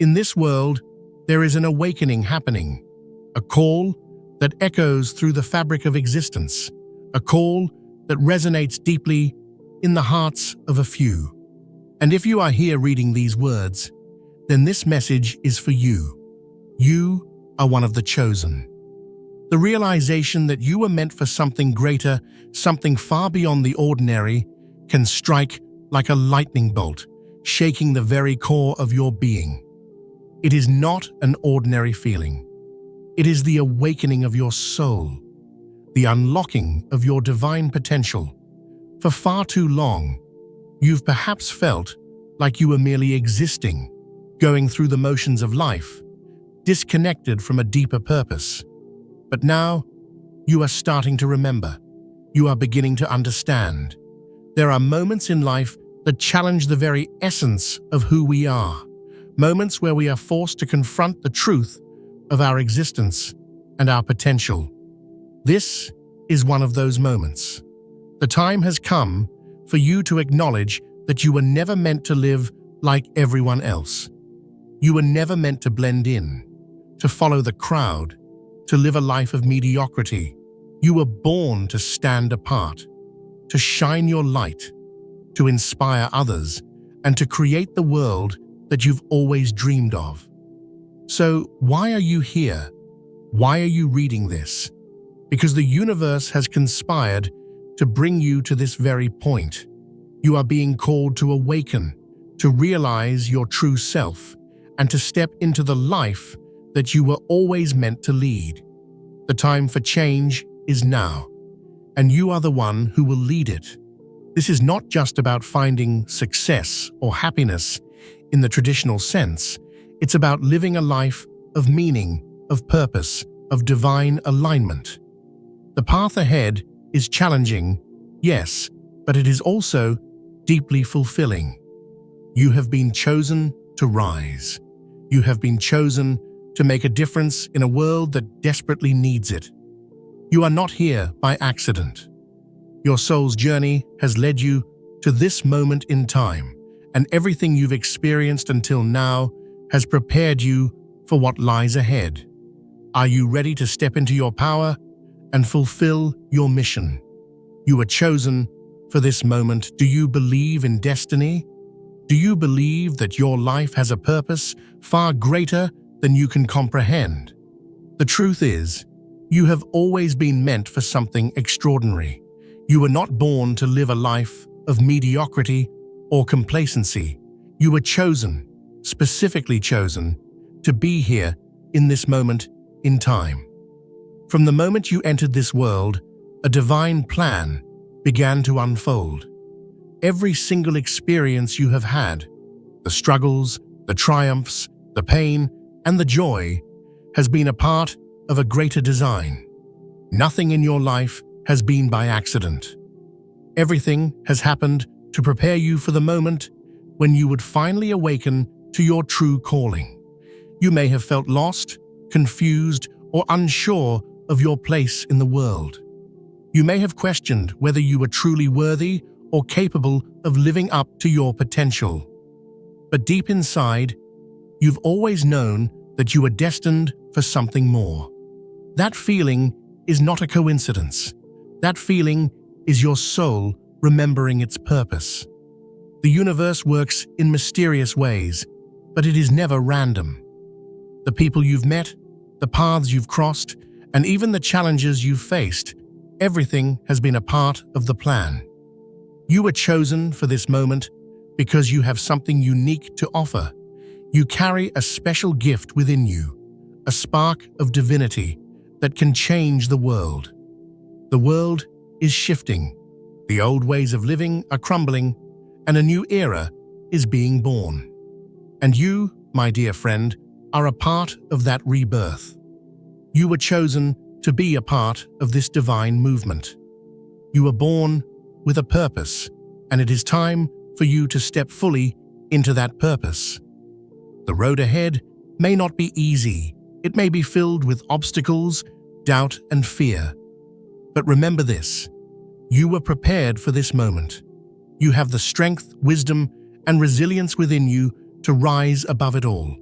In this world, there is an awakening happening, a call that echoes through the fabric of existence, a call that resonates deeply in the hearts of a few. And if you are here reading these words, then this message is for you. You are one of the chosen. The realization that you were meant for something greater, something far beyond the ordinary, can strike like a lightning bolt, shaking the very core of your being. It is not an ordinary feeling. It is the awakening of your soul, the unlocking of your divine potential. For far too long, you've perhaps felt like you were merely existing, going through the motions of life, disconnected from a deeper purpose. But now, you are starting to remember. You are beginning to understand. There are moments in life that challenge the very essence of who we are. Moments where we are forced to confront the truth of our existence and our potential. This is one of those moments. The time has come for you to acknowledge that you were never meant to live like everyone else. You were never meant to blend in, to follow the crowd, to live a life of mediocrity. You were born to stand apart, to shine your light, to inspire others, and to create the world that you've always dreamed of. So why are you here? Why are you reading this? Because the universe has conspired to bring you to this very point. You are being called to awaken, to realize your true self, and to step into the life that you were always meant to lead. The time for change is now, and you are the one who will lead it. This is not just about finding success or happiness in the traditional sense. It's about living a life of meaning, of purpose, of divine alignment. The path ahead is challenging, yes, but it is also deeply fulfilling. You have been chosen to rise. You have been chosen to make a difference in a world that desperately needs it. You are not here by accident. Your soul's journey has led you to this moment in time, and everything you've experienced until now has prepared you for what lies ahead. Are you ready to step into your power and fulfill your mission? You were chosen for this moment. Do you believe in destiny? Do you believe that your life has a purpose far greater than you can comprehend? The truth is, you have always been meant for something extraordinary. You were not born to live a life of mediocrity or complacency. You were chosen, specifically chosen, to be here in this moment in time. From the moment you entered this world, a divine plan began to unfold. Every single experience you have had, the struggles, the triumphs, the pain, and the joy, has been a part of a greater design. Nothing in your life has been by accident. Everything has happened to prepare you for the moment when you would finally awaken to your true calling. You may have felt lost, confused, or unsure of your place in the world. You may have questioned whether you were truly worthy or capable of living up to your potential. But deep inside, you've always known that you were destined for something more. That feeling is not a coincidence. That feeling is your soul remembering its purpose. The universe works in mysterious ways, but it is never random. The people you've met, the paths you've crossed, and even the challenges you've faced, everything has been a part of the plan. You were chosen for this moment because you have something unique to offer. You carry a special gift within you, a spark of divinity that can change the world. The world is shifting. The old ways of living are crumbling, and a new era is being born. And you, my dear friend, are a part of that rebirth. You were chosen to be a part of this divine movement. You were born with a purpose, and it is time for you to step fully into that purpose. The road ahead may not be easy. It may be filled with obstacles, doubt, and fear. But remember this: you were prepared for this moment. You have the strength, wisdom, and resilience within you to rise above it all.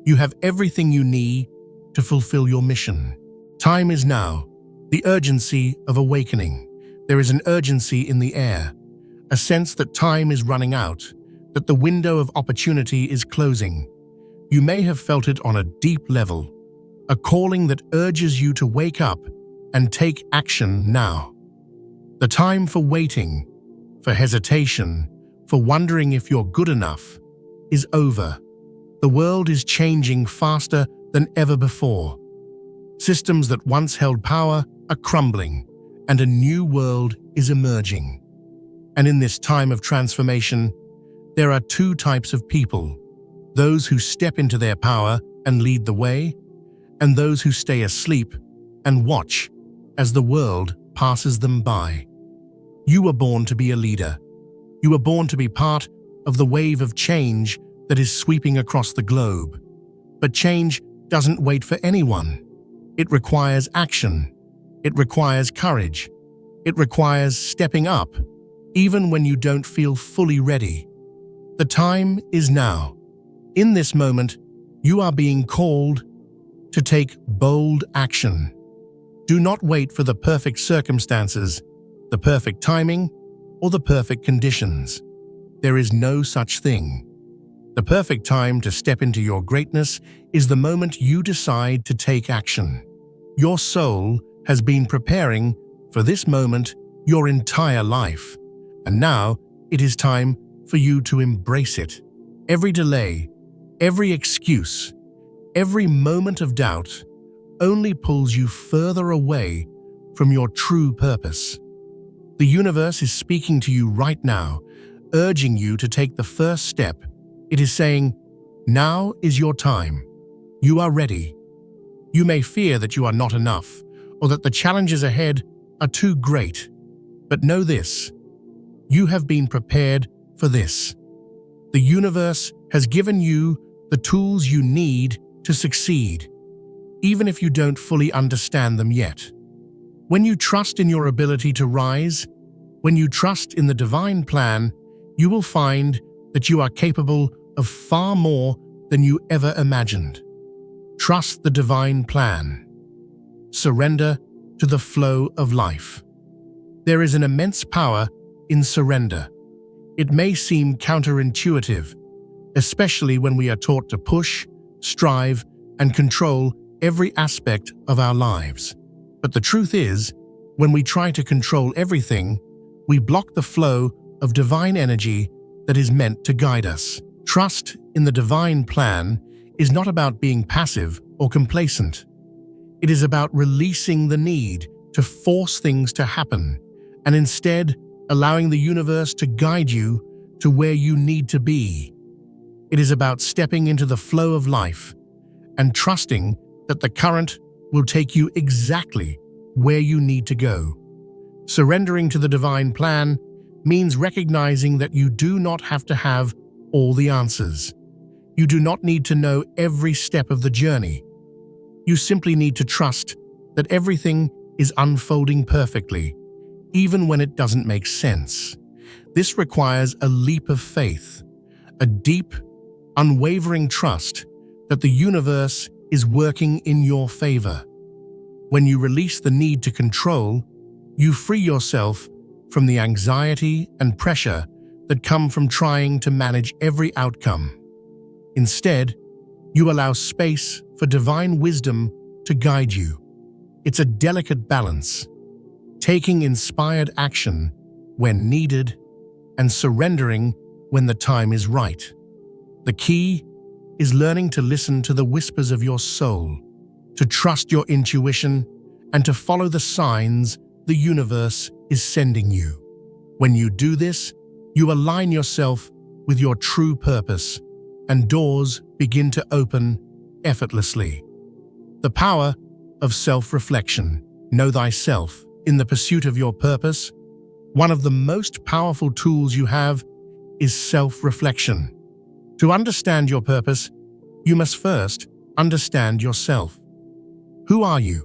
You have everything you need to fulfill your mission. Time is now. The urgency of awakening. There is an urgency in the air, a sense that time is running out, that the window of opportunity is closing. You may have felt it on a deep level, a calling that urges you to wake up and take action now. The time for waiting, for hesitation, for wondering if you're good enough, is over. The world is changing faster than ever before. Systems that once held power are crumbling, and a new world is emerging. And in this time of transformation, there are two types of people: those who step into their power and lead the way, and those who stay asleep and watch as the world passes them by. You were born to be a leader. You were born to be part of the wave of change that is sweeping across the globe. But change doesn't wait for anyone. It requires action. It requires courage. It requires stepping up, even when you don't feel fully ready. The time is now. In this moment, you are being called to take bold action. Do not wait for the perfect circumstances, the perfect timing, or the perfect conditions. There is no such thing. The perfect time to step into your greatness is the moment you decide to take action. Your soul has been preparing for this moment your entire life, and now it is time for you to embrace it. Every delay, every excuse, every moment of doubt only pulls you further away from your true purpose. The universe is speaking to you right now, urging you to take the first step. It is saying, now is your time. You are ready. You may fear that you are not enough, or that the challenges ahead are too great. But know this: you have been prepared for this. The universe has given you the tools you need to succeed, even if you don't fully understand them yet. When you trust in your ability to rise, when you trust in the divine plan, you will find that you are capable of far more than you ever imagined. Trust the divine plan. Surrender to the flow of life. There is an immense power in surrender. It may seem counterintuitive, especially when we are taught to push, strive, and control every aspect of our lives. But the truth is, when we try to control everything, we block the flow of divine energy that is meant to guide us. Trust in the divine plan is not about being passive or complacent. It is about releasing the need to force things to happen, and instead allowing the universe to guide you to where you need to be. It is about stepping into the flow of life and trusting that the current will take you exactly where you need to go. Surrendering to the divine plan means recognizing that you do not have to have all the answers. You do not need to know every step of the journey. You simply need to trust that everything is unfolding perfectly, even when it doesn't make sense. This requires a leap of faith, a deep, unwavering trust that the universe is working in your favor. When you release the need to control, you free yourself from the anxiety and pressure that come from trying to manage every outcome. Instead, you allow space for divine wisdom to guide you. It's a delicate balance, taking inspired action when needed and surrendering when the time is right. The key is learning to listen to the whispers of your soul, to trust your intuition, and to follow the signs the universe is sending you. When you do this, you align yourself with your true purpose, and doors begin to open effortlessly. The power of self-reflection. Know thyself. In the pursuit of your purpose, one of the most powerful tools you have is self-reflection. To understand your purpose, you must first understand yourself. Who are you?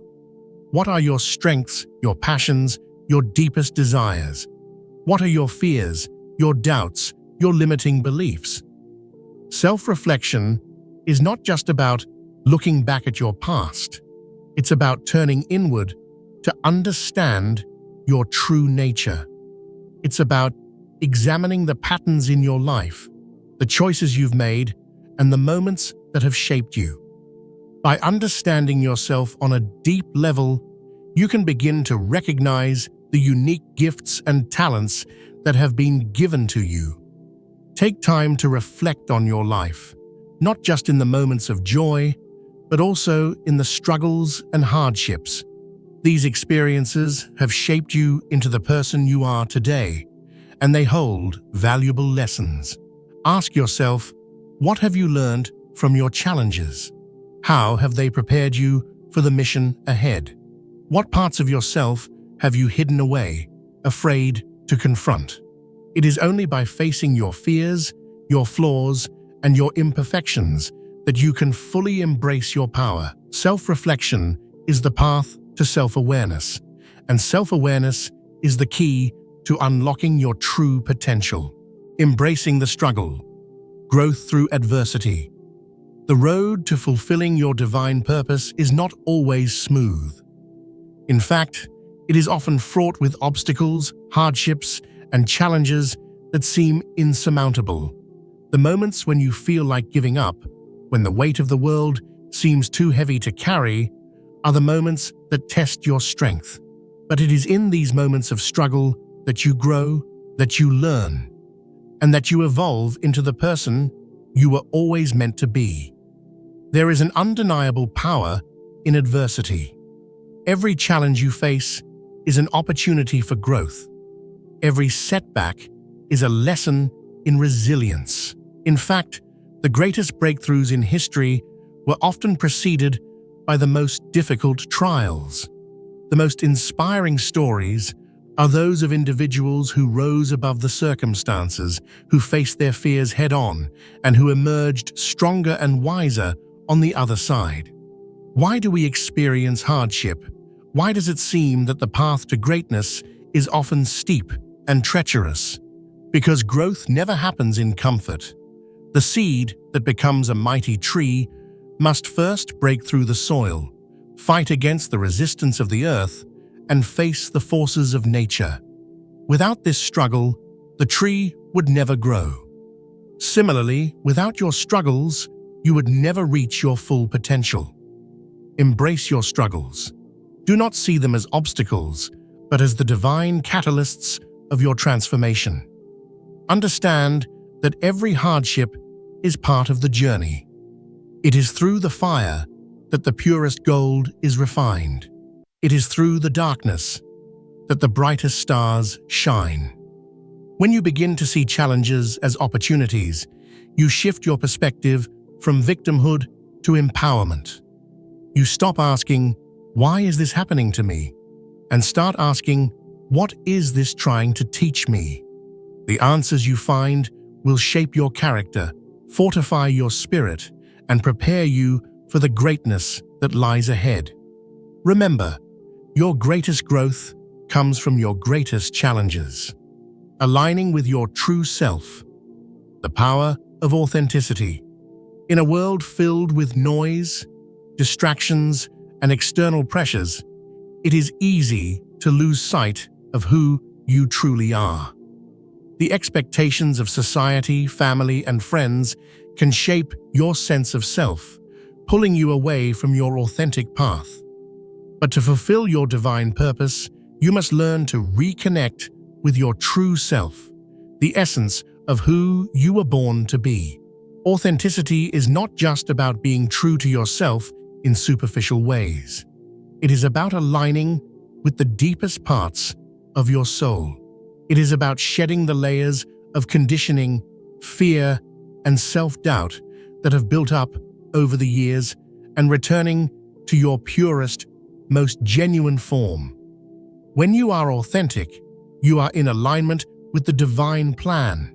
What are your strengths, your passions, your deepest desires? What are your fears, your doubts, your limiting beliefs? Self-reflection is not just about looking back at your past. It's about turning inward to understand your true nature. It's about examining the patterns in your life, the choices you've made, and the moments that have shaped you. By understanding yourself on a deep level, you can begin to recognize the unique gifts and talents that have been given to you. Take time to reflect on your life, not just in the moments of joy, but also in the struggles and hardships. These experiences have shaped you into the person you are today, and they hold valuable lessons. Ask yourself, what have you learned from your challenges? How have they prepared you for the mission ahead? What parts of yourself have you hidden away, afraid to confront? It is only by facing your fears, your flaws, and your imperfections that you can fully embrace your power. Self-reflection is the path to self-awareness, and self-awareness is the key to unlocking your true potential. Embracing the struggle, growth through adversity. The road to fulfilling your divine purpose is not always smooth. In fact, it is often fraught with obstacles, hardships, and challenges that seem insurmountable. The moments when you feel like giving up, when the weight of the world seems too heavy to carry, are the moments that test your strength. But it is in these moments of struggle that you grow, that you learn, and that you evolve into the person you were always meant to be. There is an undeniable power in adversity. Every challenge you face is an opportunity for growth. Every setback is a lesson in resilience. In fact, the greatest breakthroughs in history were often preceded by the most difficult trials. The most inspiring stories are those of individuals who rose above the circumstances, who faced their fears head-on, and who emerged stronger and wiser on the other side. Why do we experience hardship? Why does it seem that the path to greatness is often steep and treacherous? Because growth never happens in comfort. The seed that becomes a mighty tree must first break through the soil, fight against the resistance of the earth, and face the forces of nature. Without this struggle, the tree would never grow. Similarly, without your struggles, you would never reach your full potential. Embrace your struggles. Do not see them as obstacles, but as the divine catalysts of your transformation. Understand that every hardship is part of the journey. It is through the fire that the purest gold is refined. It is through the darkness that the brightest stars shine. When you begin to see challenges as opportunities, you shift your perspective from victimhood to empowerment. You stop asking, "Why is this happening to me?" and start asking, "What is this trying to teach me?" The answers you find will shape your character, fortify your spirit, and prepare you for the greatness that lies ahead. Remember, your greatest growth comes from your greatest challenges. Aligning with your true self. The power of authenticity. In a world filled with noise, distractions, and external pressures, it is easy to lose sight of who you truly are. The expectations of society, family, and friends can shape your sense of self, pulling you away from your authentic path. But to fulfill your divine purpose, you must learn to reconnect with your true self, the essence of who you were born to be. Authenticity is not just about being true to yourself in superficial ways. It is about aligning with the deepest parts of your soul. It is about shedding the layers of conditioning, fear, and self-doubt that have built up over the years and returning to your purest, most genuine form. When you are authentic, you are in alignment with the divine plan.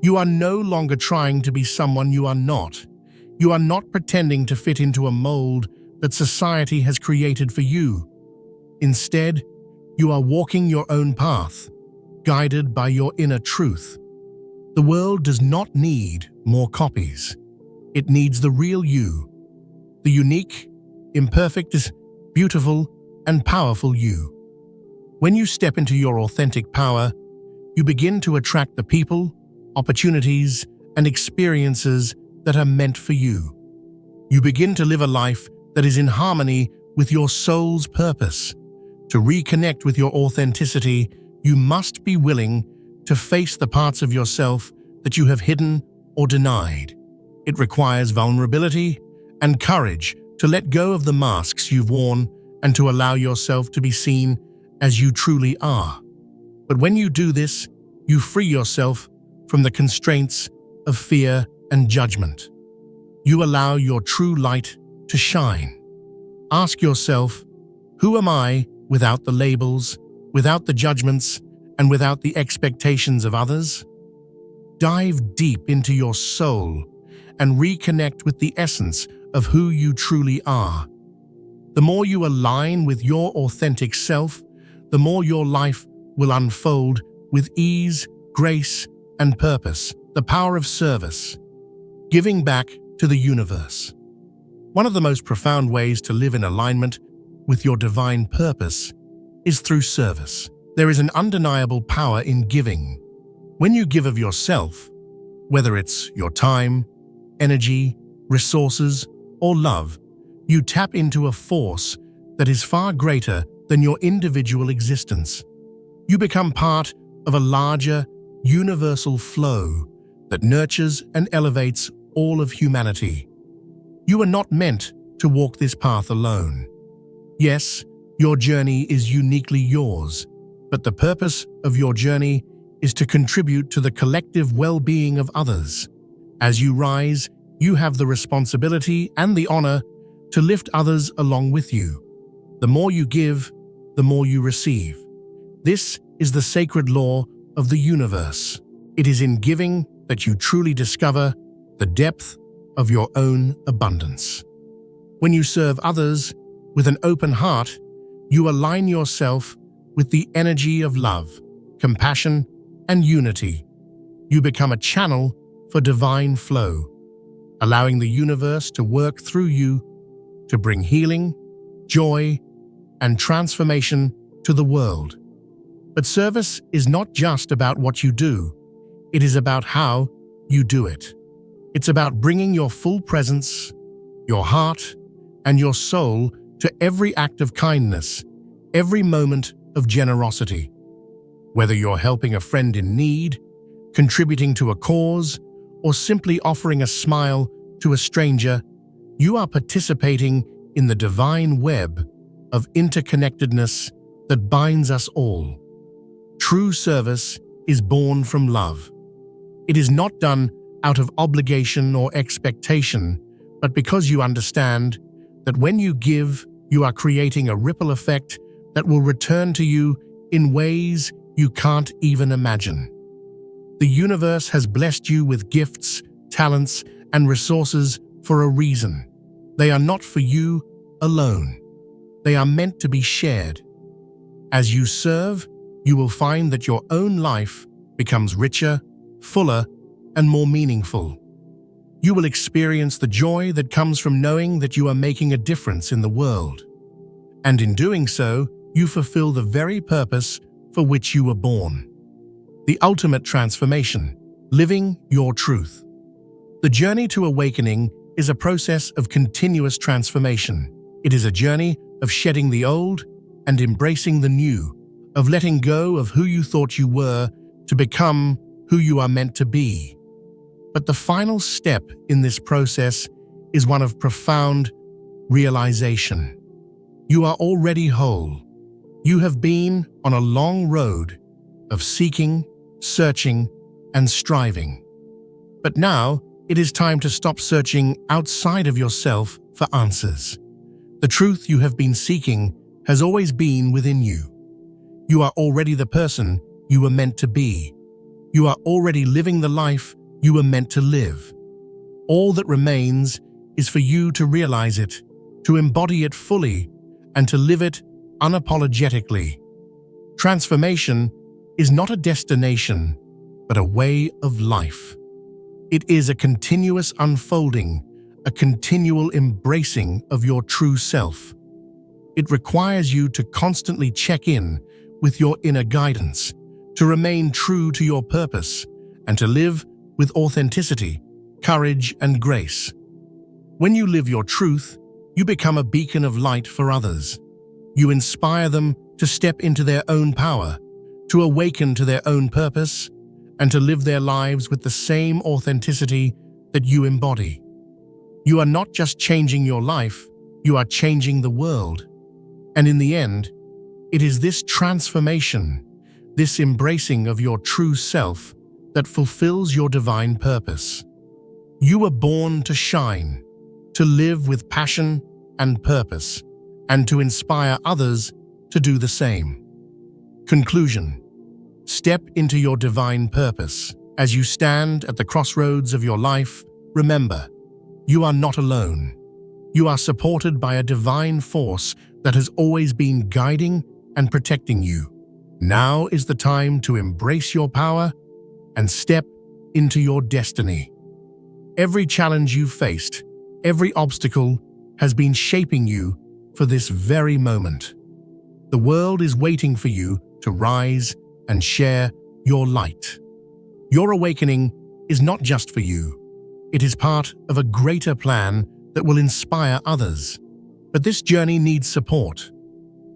You are no longer trying to be someone you are not. You are not pretending to fit into a mold that society has created for you. Instead, you are walking your own path, guided by your inner truth. The world does not need more copies. It needs the real you, the unique, imperfect, beautiful, and powerful you. When you step into your authentic power, you begin to attract the people, opportunities, and experiences that are meant for you. You begin to live a life that is in harmony with your soul's purpose. To reconnect with your authenticity, you must be willing to face the parts of yourself that you have hidden or denied. It requires vulnerability and courage to let go of the masks you've worn and to allow yourself to be seen as you truly are. But when you do this, you free yourself from the constraints of fear and judgment. You allow your true light to shine. Ask yourself, who am I without the labels, without the judgments, and without the expectations of others? Dive deep into your soul and reconnect with the essence of who you truly are. The more you align with your authentic self, the more your life will unfold with ease, grace, and purpose. The power of service. Giving back to the universe. One of the most profound ways to live in alignment with your divine purpose is through service. There is an undeniable power in giving. When you give of yourself, whether it's your time, energy, resources, or love, you tap into a force that is far greater than your individual existence. You become part of a larger, universal flow that nurtures and elevates all of humanity. You are not meant to walk this path alone. Yes, your journey is uniquely yours, but the purpose of your journey is to contribute to the collective well-being of others. As you rise, you have the responsibility and the honor to lift others along with you. The more you give, the more you receive. This is the sacred law of the universe. It is in giving that you truly discover the depth of your own abundance. When you serve others with an open heart, you align yourself with the energy of love, compassion, and unity. You become a channel for divine flow, allowing the universe to work through you to bring healing, joy, and transformation to the world. But service is not just about what you do, it is about how you do it. It's about bringing your full presence, your heart, and your soul to every act of kindness, every moment of generosity. Whether you're helping a friend in need, contributing to a cause, or simply offering a smile to a stranger, you are participating in the divine web of interconnectedness that binds us all. True service is born from love. It is not done out of obligation or expectation, but because you understand that when you give, you are creating a ripple effect that will return to you in ways you can't even imagine. The universe has blessed you with gifts, talents, and resources for a reason. They are not for you alone. They are meant to be shared. As you serve, you will find that your own life becomes richer, fuller, and more meaningful. You will experience the joy that comes from knowing that you are making a difference in the world. And in doing so, you fulfill the very purpose for which you were born. The ultimate transformation, living your truth. The journey to awakening is a process of continuous transformation. It is a journey of shedding the old and embracing the new, of letting go of who you thought you were to become who you are meant to be. But the final step in this process is one of profound realization. You are already whole. You have been on a long road of seeking, searching, and striving. But now it is time to stop searching outside of yourself for answers. The truth you have been seeking has always been within you. You are already the person you were meant to be. You are already living the life you were meant to live. All that remains is for you to realize it, to embody it fully, and to live it unapologetically. Transformation is not a destination, but a way of life. It is a continuous unfolding a continual embracing of your true self. It requires you to constantly check in with your inner guidance, to remain true to your purpose, and to live with authenticity, courage, and grace. When you live your truth, you become a beacon of light for others. You inspire them to step into their own power, to awaken to their own purpose, and to live their lives with the same authenticity that you embody. You are not just changing your life, you are changing the world. And in the end, it is this transformation, this embracing of your true self, that fulfills your divine purpose. You were born to shine, to live with passion and purpose, and to inspire others to do the same. Conclusion: step into your divine purpose. As you stand at the crossroads of your life, remember, you are not alone. You are supported by a divine force that has always been guiding and protecting you. Now is the time to embrace your power and step into your destiny. Every challenge you've faced, every obstacle has been shaping you for this very moment. The world is waiting for you to rise and share your light. Your awakening is not just for you. It is part of a greater plan that will inspire others. But this journey needs support.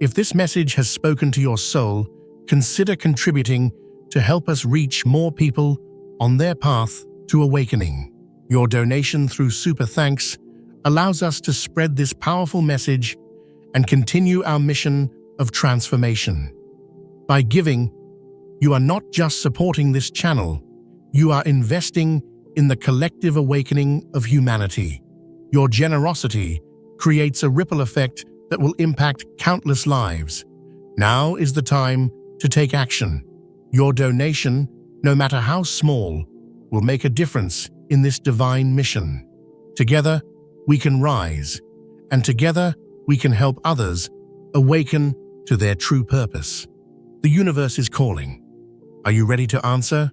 If this message has spoken to your soul, consider contributing to help us reach more people on their path to awakening. Your donation through Super Thanks allows us to spread this powerful message and continue our mission of transformation. By giving, you are not just supporting this channel, you are investing in the collective awakening of humanity. Your generosity creates a ripple effect that will impact countless lives. Now is the time to take action. Your donation, no matter how small, will make a difference in this divine mission. Together, we can rise, and together, we can help others awaken to their true purpose. The universe is calling. Are you ready to answer?